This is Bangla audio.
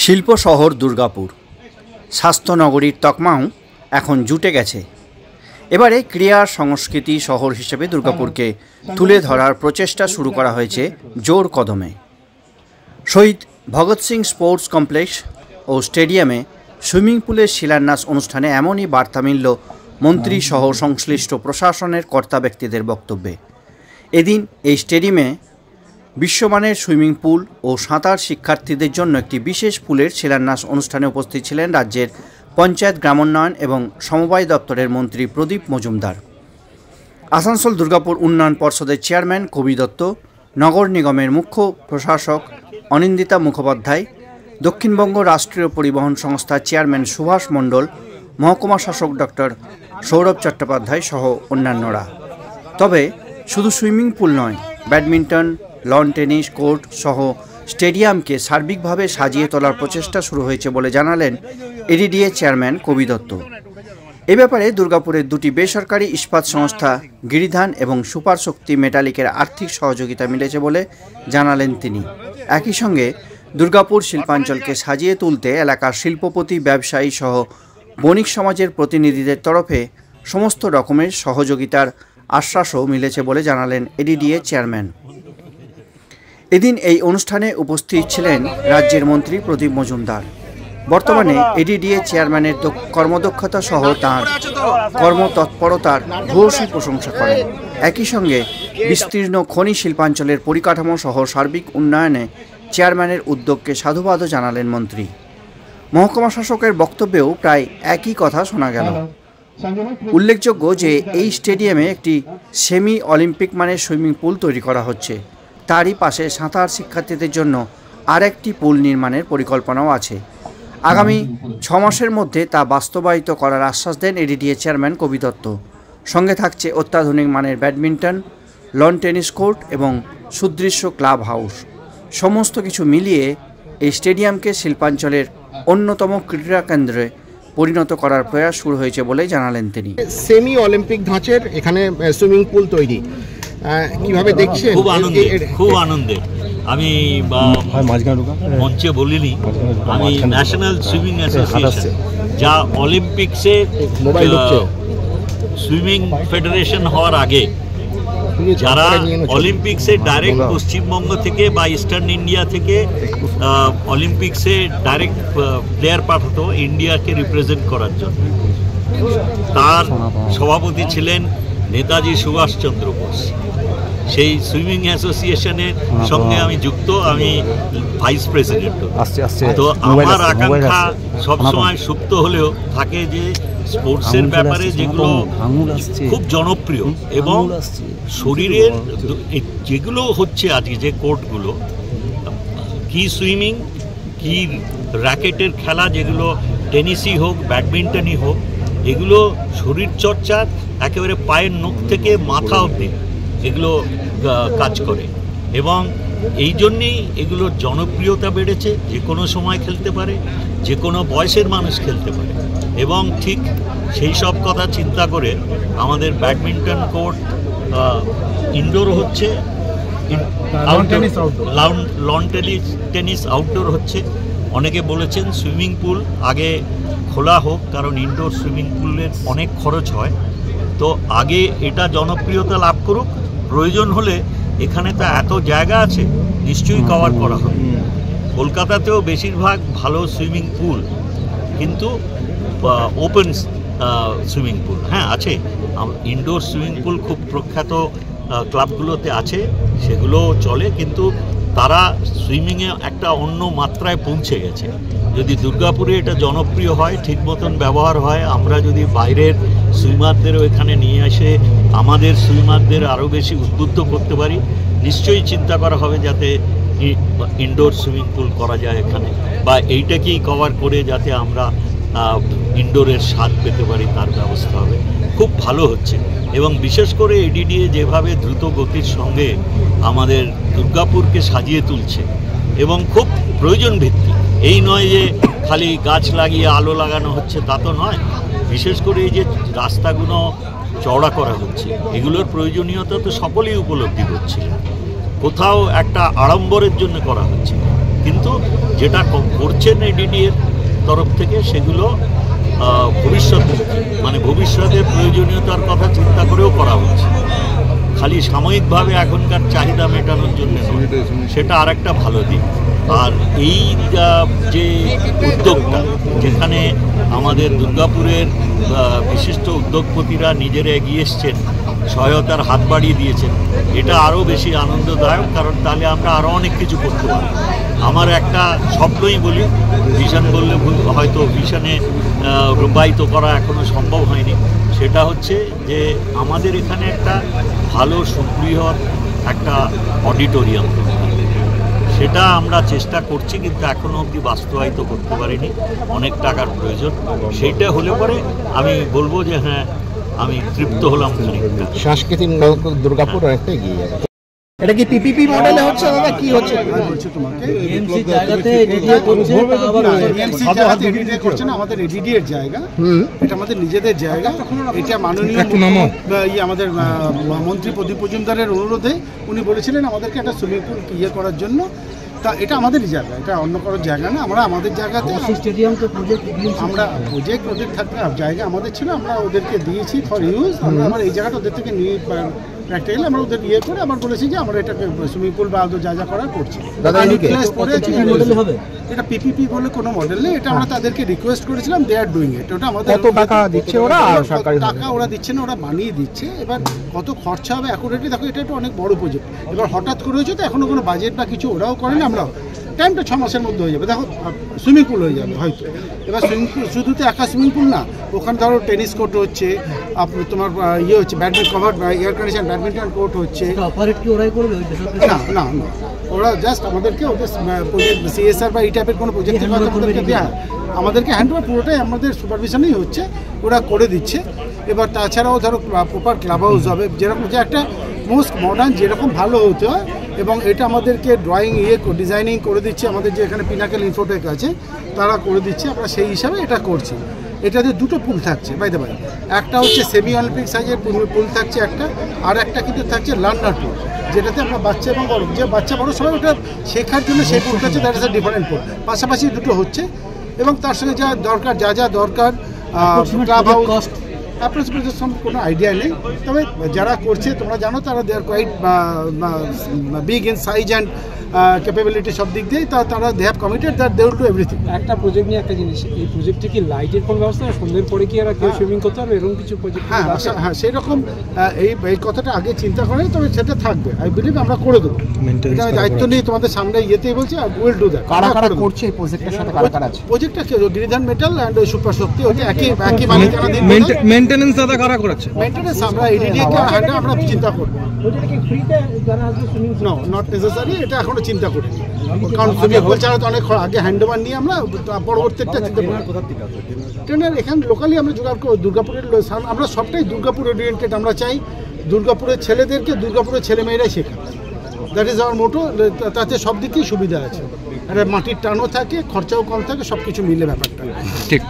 শিল্প শহর দুর্গাপুর, স্বাস্থ্যনগরীর তকমাও এখন জুটে গেছে। এবারে ক্রীড়া সংস্কৃতি শহর হিসেবে দুর্গাপুরকে তুলে ধরার প্রচেষ্টা শুরু করা হয়েছে জোর কদমে। শহীদ ভগৎ সিং স্পোর্টস কমপ্লেক্স ও স্টেডিয়ামে সুইমিং পুলের শিলান্যাস অনুষ্ঠানে এমনই বার্তা মিলল মন্ত্রী সহ সংশ্লিষ্ট প্রশাসনের কর্তা ব্যক্তিদের বক্তব্যে। এদিন এই স্টেডিয়ামে বিশ্বমানের সুইমিং পুল ও সাঁতার শিক্ষার্থীদের জন্য একটি বিশেষ পুলের শিলান্যাস অনুষ্ঠানে উপস্থিত ছিলেন রাজ্যের পঞ্চায়েত, গ্রামোন্নয়ন এবং সমবায় দপ্তরের মন্ত্রী প্রদীপ মজুমদার, আসানসোল দুর্গাপুর উন্নয়ন পর্ষদের চেয়ারম্যান কবি দত্ত, নগর নিগমের মুখ্য প্রশাসক অনিন্দিতা মুখোপাধ্যায়, দক্ষিণবঙ্গ রাষ্ট্রীয় পরিবহন সংস্থার চেয়ারম্যান সুভাষ মণ্ডল, মহকুমা শাসক ডক্টর সৌরভ চট্টোপাধ্যায় সহ অন্যান্যরা। তবে শুধু সুইমিং পুল নয়, ব্যাডমিন্টন, লন টেনিস কোর্ট সহ স্টেডিয়ামকে সার্বিকভাবে সাজিয়ে তোলার প্রচেষ্টা শুরু হয়েছে বলে জানালেন এডিডিএ চেয়ারম্যান কবি দত্ত। এ ব্যাপারে দুর্গাপুরের দুটি বেসরকারি ইস্পাত সংস্থা গিরিধান এবং সুপার শক্তি মেটালিকের আর্থিক সহযোগিতা মিলেছে বলে জানালেন তিনি। একই সঙ্গে দুর্গাপুর শিল্পাঞ্চলকে সাজিয়ে তুলতে এলাকার শিল্পপতি, ব্যবসায়ী সহ বণিক সমাজের প্রতিনিধিদের তরফে সমস্ত রকমের সহযোগিতার আশ্বাসও মিলেছে বলে জানালেন এডিডিএ চেয়ারম্যান। এদিন এই অনুষ্ঠানে উপস্থিত ছিলেন রাজ্যের মন্ত্রী প্রদীপ মজুমদার। বর্তমানে এডিডিএ চেয়ারম্যানের কর্মদক্ষতা সহ তাঁর কর্মতৎপরতার ভূয়সী প্রশংসা করেন। একই সঙ্গে বিস্তীর্ণ খনি শিল্পাঞ্চলের পরিকাঠামো সহ সার্বিক উন্নয়নে চেয়ারম্যানের উদ্যোগকে সাধুবাদও জানালেন মন্ত্রী। মহকুমা শাসকের বক্তব্যেও প্রায় একই কথা শোনা গেল। উল্লেখযোগ্য যে এই স্টেডিয়ামে একটি সেমি অলিম্পিক মানের সুইমিং পুল তৈরি করা হচ্ছে। তারই পাশে সাঁতার শিক্ষার্থীদের জন্য আরেকটি পুল নির্মাণের পরিকল্পনাও আছে। আগামী 6 মাসের মধ্যে তা বাস্তবায়িত করার আশ্বাস দেন এডিডিএ চেয়ারম্যান কবি দত্ত। সঙ্গে থাকছে অত্যাধুনিক মানের ব্যাডমিন্টন, লন টেনিস কোর্ট এবং সুদৃশ্য ক্লাব হাউস। সমস্ত কিছু মিলিয়ে এই স্টেডিয়ামকে শিল্পাঞ্চলের অন্যতম ক্রীড়া কেন্দ্রে পরিণত করার প্রয়াস শুরু হয়েছে বলে জানালেন তিনি। সেমি অলিম্পিক ধাঁচের এখানে সুইমিং পুল তৈরি কিভাবে দেখছেন? খুব আনন্দের। আমি মঞ্চে বলিনি, আমি ন্যাশনাল সুইমিং অ্যাসোসিয়েশন, যা অলিম্পিক্সে সুইমিং ফেডারেশন হওয়ার আগে যারা অলিম্পিক্সে ডাইরেক্ট পশ্চিমবঙ্গ থেকে বা ইস্টার্ন ইন্ডিয়া থেকে অলিম্পিক্সে ডাইরেক্ট প্লেয়ার পাঠাতো ইন্ডিয়াকে রিপ্রেজেন্ট করার জন্য, তার সভাপতি ছিলেন নেতাজি সুভাষচন্দ্র বোস। সেই সুইমিং অ্যাসোসিয়েশনের সঙ্গে আমি যুক্ত, আমি ভাইস প্রেসিডেন্ট। তো আমার আকাঙ্ক্ষা সবসময় সুপ্ত হলেও থাকে যে স্পোর্টসের ব্যাপারে যেগুলো খুব জনপ্রিয় এবং শরীরের যেগুলো হচ্ছে আজকে যে কোর্টগুলো, কি সুইমিং, কি র্যাকেটের খেলা, যেগুলো টেনিসই হোক, ব্যাডমিন্টনই হোক, এগুলো শরীরচর্চার একেবারে পায়ের নখ থেকে মাথা অবধি এগুলো কাজ করে এবং এই জন্যেই এগুলোর জনপ্রিয়তা বেড়েছে। যে কোনো সময় খেলতে পারে, যে কোনো বয়সের মানুষ খেলতে পারে এবং ঠিক সেই সব কথা চিন্তা করে আমাদের ব্যাডমিন্টন কোর্ট ইনডোর হচ্ছে, লন টেনিস আউটডোর হচ্ছে। অনেকে বলেছেন সুইমিং পুল আগে খোলা হোক, কারণ ইনডোর সুইমিং পুলের অনেক খরচ হয়। তো আগে এটা জনপ্রিয়তা লাভ করুক, প্রয়োজন হলে এখানে তো এত জায়গা আছে, নিশ্চয়ই কভার করা হবে। কলকাতাতেও বেশিরভাগ ভালো সুইমিং পুল, কিন্তু ওপেন সুইমিং পুল হ্যাঁ আছে। ইনডোর সুইমিং পুল খুব প্রখ্যাত ক্লাবগুলোতে আছে, সেগুলো চলে, কিন্তু তারা সুইমিংয়ে একটা অন্য মাত্রায় পৌঁছে গেছে। যদি দুর্গাপুরে এটা জনপ্রিয় হয়, ঠিক মতন ব্যবহার হয়, আমরা যদি বাইরের সুইমারদেরও এখানে নিয়ে এসে আমাদের সুইমারদের আরও বেশি উদ্বুদ্ধ করতে পারি, নিশ্চয়ই চিন্তা করা হবে যাতে ইনডোর সুইমিং পুল করা যায় এখানে, বা এইটাকেই কভার করে যাতে আমরা ইনডোরের স্বাদ পেতে পারি, তার ব্যবস্থা হবে। খুব ভালো হচ্ছে এবং বিশেষ করে এডিডিএ যেভাবে দ্রুত গতির সঙ্গে আমাদের দুর্গাপুরকে সাজিয়ে তুলছে এবং খুব প্রয়োজন ভিত্তিক, এই নয় যে খালি গাছ লাগিয়ে আলো লাগানো হচ্ছে, তা তো নয়। বিশেষ করে এই যে রাস্তাগুলো চওড়া করা হচ্ছে, এগুলোর প্রয়োজনীয়তা তো সকলেই উপলব্ধি করছে। কোথাও একটা আড়ম্বরের জন্য করা হচ্ছে, কিন্তু যেটা করছেন এডিডি এর তরফ থেকে সেগুলো ভবিষ্যতের প্রয়োজনীয়তার কথা চিন্তা করেও করা হচ্ছে, খালি সাময়িকভাবে এখনকার চাহিদা মেটানোর জন্য সেটা আর একটা ভালো দিক। আর এই যে উদ্যোগটা, যেখানে আমাদের দুর্গাপুরের বিশিষ্ট উদ্যোগপতিরা নিজেরা এগিয়ে এসছেন, সহায়তার হাত বাড়িয়ে দিয়েছেন, এটা আরও বেশি আনন্দদায়ক, কারণ তাহলে আমরা আরও অনেক কিছু করতে পারি। আমার একটা স্বপ্নই বলি, ভিশন বললে ভুল, হয়তো ভিশনে রূপায়িত করা এখনও সম্ভব হয়নি, সেটা হচ্ছে যে আমাদের এখানে একটা ভালো সুবৃহৎ একটা অডিটোরিয়াম, সেটা আমরা চেষ্টা করছি কিন্তু এখনও অবধি বাস্তবায়িত করতে পারিনি, অনেক টাকার প্রয়োজন। সেইটা হলে পরে আমি বলবো যে হ্যাঁ, আমি তৃপ্ত হলাম খানিকটা। সাংস্কৃতিক দুর্গাপুর অনেকটা এগিয়ে যাবে। এটা কি পিপিপি মডেলে হচ্ছে দাদা, কি হচ্ছে? বলছি তোমাকে এমসি জায়গাতে এডিডিএ করছে, আবার এমসি জায়গাতে এডিডিএ করছে না, আমাদের এডিডি এর জায়গা, এটা আমাদের নিজেদের জায়গা। এটা মাননীয় আমাদের মন্ত্রী প্রদীপ মজুমদারের অনুরোধে উনি বলেছিলেন আমাদেরকে একটা সুইমিং পুল করার জন্য। তা এটা আমাদেরই জায়গা, এটা অন্য কারোর জায়গা না। আমরা আমাদের জায়গাতে স্টেডিয়াম তো আমরা প্রজেক্ট থাকতে জায়গা আমাদের ছিল, আমরা ওদেরকে দিয়েছি ফর ইউজ। আমরা আবার এই জায়গাটা ওদের থেকে নিয়ে প্র্যাকটিক্যালি আমরা ওদের করে আবার বলেছি যে আমরা এটাকে সুইমিং পুল বা যা যা করা করছি। এটা পিপিপি বলে কোনো মডেল নেই, এটা আমরা তাদেরকে রিকোয়েস্ট করেছিলাম, দে আর ডুইং ইট। ওটা আমাদের কত টাকা দিচ্ছে ওরা? টাকা ওরা দিচ্ছে না, ওরা বানিয়ে দিচ্ছে। এবার কত খরচা হবে অ্যাকুরেটলি দেখো, এটা একটা অনেক বড় প্রজেক্ট। এবার হঠাৎ করে হয়েছে তো, এখনো কোনো বাজেট বা কিছু ওরাও করেন, আমরাও টাইমটা 6 মাসের মধ্যে হয়ে যাবে। দেখো সুইমিং পুল হয়ে যাবে হয়তো। এবার সুইমিং পুল শুধু তো একা সুইমিং পুল না, ওখানে ধরো টেনিস কোর্ট হচ্ছে, তোমার হচ্ছে badminton cover air condition badminton court হচ্ছে। অপারেট কি ওরাই করবে? না, ওরা জাস্ট আমাদেরকে ওদের সিএসআর বা এই টাইপের কোনো প্রজেক্টের কথা আমাদেরকে দেওয়া, আমাদেরকে হ্যান্ডওভার পুরোটাই আমাদের সুপারভিশনেই হচ্ছে, ওরা করে দিচ্ছে। এবার তাছাড়াও ধরো প্রপার ক্লাব হাউস হবে, যেরকম যে একটা মোস্ট মডার্ন যেরকম ভালো হতে হয়, এবং এটা আমাদেরকে ড্রয়িং ডিজাইনিং করে দিচ্ছে আমাদের যে এখানে পিনাকেল ইনফোটেক আছে, তারা করে দিচ্ছে। আমরা সেই হিসাবে এটা করছি। এটাতে দুটো পুল থাকছে বাইরে, একটা হচ্ছে সেমি অলিম্পিক সাইজের পুল থাকছে একটা, আর একটা কিন্তু থাকছে লার্নার পুল, যেটাতে আমরা বাচ্চা এবং বড়, যে বাচ্চা বড় সবাই ওটা শেখার জন্য সেই পুল থাকছে, that is a different pool. পাশাপাশি দুটো হচ্ছে, এবং তার সঙ্গে যা দরকার ক্লাব হাউস অ্যাপ্রক্সিমেটলি কোনো আইডিয়া নেই। তবে যারা করছে তোমরা জানো, তারা they are quite big in size and capability সব দিক দিয়েই তারা they have committed that they will do everything. একটা প্রজেক্ট নিয়ে একটা জিনিস, এই প্রজেক্টে কি লাইটের কোনো ব্যবস্থা, সন্ধ্যের পরে কি আর কেউ সুইমিং করতে পারবে এরকম কিছু প্রজেক্ট? হ্যাঁ, সেই রকম এই কথাটা আগে চিন্তা করে, তবে সেটা থাকবে। আই বিলিভ আমরা করে দেবো, এটা আমি দায়িত্ব নিই তোমাদের সামনে ইয়েতেই বলছি, আর উইল ডু দ্যাট। কারা করছে এই প্রজেক্টের সাথে? কারা আছে প্রজেক্টটা? গিরিধান মেটাল অ্যান্ড সুপার শক্তি, হচ্ছে একই মালিকানা দিন। মেইনটেনেন্স দাদা কারা করাচ্ছে? মেইনটেনেন্স আমরা এডিডিকে আমরা চিন্তা করবো। নো, নট নেসেসারি, এটা এখনো চিন্তা করি, কারণ সুইমিং পুল ছাড়া তো অনেক আগে হ্যান্ডওভার নিয়ে আমরা পরবর্তীটা চিন্তা করি। ট্রেনার এখানে লোকালি আমরা জোগাড় করব। দুর্গাপুরের আমরা সবটাই দুর্গাপুর ওরিয়েন্টেড। আমরা চাই দুর্গাপুরের ছেলেদেরকে দুর্গাপুরের ছেলেমেয়েরাই শেখা, দ্যাট ইজ আওয়ার মোটো। তাতে সব দিকেই সুবিধা আছে, আর মাটির টানও থাকে, খরচাও কম থাকে, সব কিছু মিলে ব্যাপারটা। ঠিক।